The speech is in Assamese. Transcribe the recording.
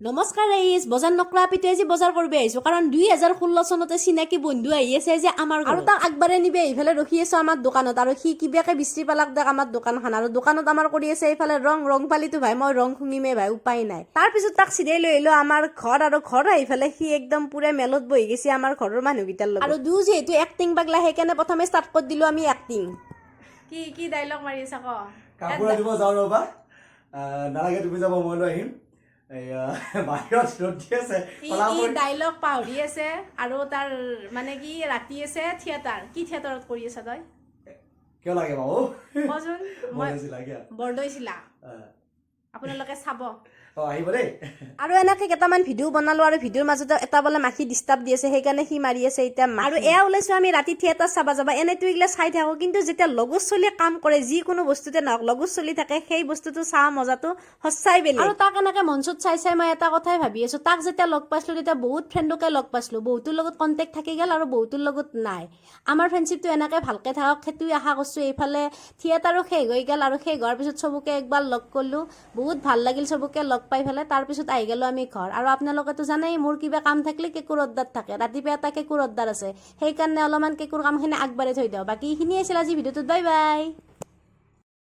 নমস্কাৰ ৰাইজ বজাৰ নকৰা পিতে আজি বজাৰ কৰিব আহিছো কাৰণ 2016 চনতে চিনাকি বন্ধু আহি আছে যে আমাৰ আৰু তাক আগবাৰে নিবে এইফালে ৰখি আছে আমাৰ দোকানত আৰু সি কিবাকে বিস্ত্ৰী পালাক দেখ আমাৰ দোকানখন আৰু দোকানত আমাৰ কৰি আছে এইফালে ৰং পালিতো ভাই মই ৰং খুঙিমে ভাই উপায় নাই তাৰ পিছত তাক চিধাই লৈ আহিলো আমাৰ ঘৰ আৰু ঘৰ আহিফালে সি একদম পুৰা মেলত বহি গৈছে আমাৰ ঘৰৰ মানুহকেইটাৰ লগত আৰু যিহেতু এক্টিং পাগলা সেইকাৰণে প্ৰথমে ষ্টাৰ্ট কৰি দিলো আমি এক্টিং কি ডায়লগ মাৰি আছা ক কাপোৰ দিব যাওঁ ৰবা নালাগে তুমি যাব মই লৈ আহিম বাহিৰত ৰ'দ দি আছে ডায়লগ পাহৰি আছে আৰু তাৰ মানে কি ৰাতি আছে থিয়েটাৰ কি থিয়েটাৰত কৰি আছা তই কিয় লাগে বাবু কচোন মই বৰদৈচিলা আপোনালোকে চাব আহিব দেই আৰু এনেকে কেইটামান ভিডিঅ' বনালো আৰু ভিডিঅ'ৰ মাজতে এটা বোলে মাখি ডিষ্টাৰ্ব দি আছে সেইকাৰণে সি মাৰি আছে এতিয়া আৰু এয়া ওলাইছো আমি ৰাতি থিয়েটাৰ চাবা যাবা এনেতো এইগিলা চাই থাকো কিন্তু যেতিয়া লগৰ চলিয়ে কাম কৰে যিকোনো বস্তুতে নহওক লগৰ চলি থাকে সেই বস্তুটো চাহ মজাটো সঁচাই বেলেগ আৰু তাক এনেকে মঞ্চত চাই মই এটা কথাই ভাবি আছো তাক যেতিয়া লগ পাইছিলো তেতিয়া বহুত ফ্ৰেণ্ডকে লগ পাইছিলো বহুতৰ লগত কণ্টেক্ট থাকি গ'ল আৰু বহুতৰ লগত নাই আমাৰ ফ্ৰেণ্ডশ্বিপটো এনেকে ভালকে থাকক সেইটোৱে আশা কৰিছো এইফালে থিয়েটাৰো শেষ হৈ গ'ল আৰু শেষ হোৱাৰ পিছত চবকে একবাৰ লগ কৰিলো বহুত ভাল লাগিল চবকে লগ পাই ফেলে তাৰ পিছত আহি গেলো আমি ঘৰ আৰু আপোনালোকেতো জানেই মোৰ কিবা কাম থাকিলে কেকুৰ অৰ্ডাৰ থাকে ৰাতিপুৱা এটা কেকুৰ অৰ্ডাৰ আছে সেইকাৰণে অলপমান কেকুৰ কামখিনি আগবাঢ়ি থৈ দিওঁ বাকী এইখিনি আছিল আজি ভিডিঅ'টোত বাই বাই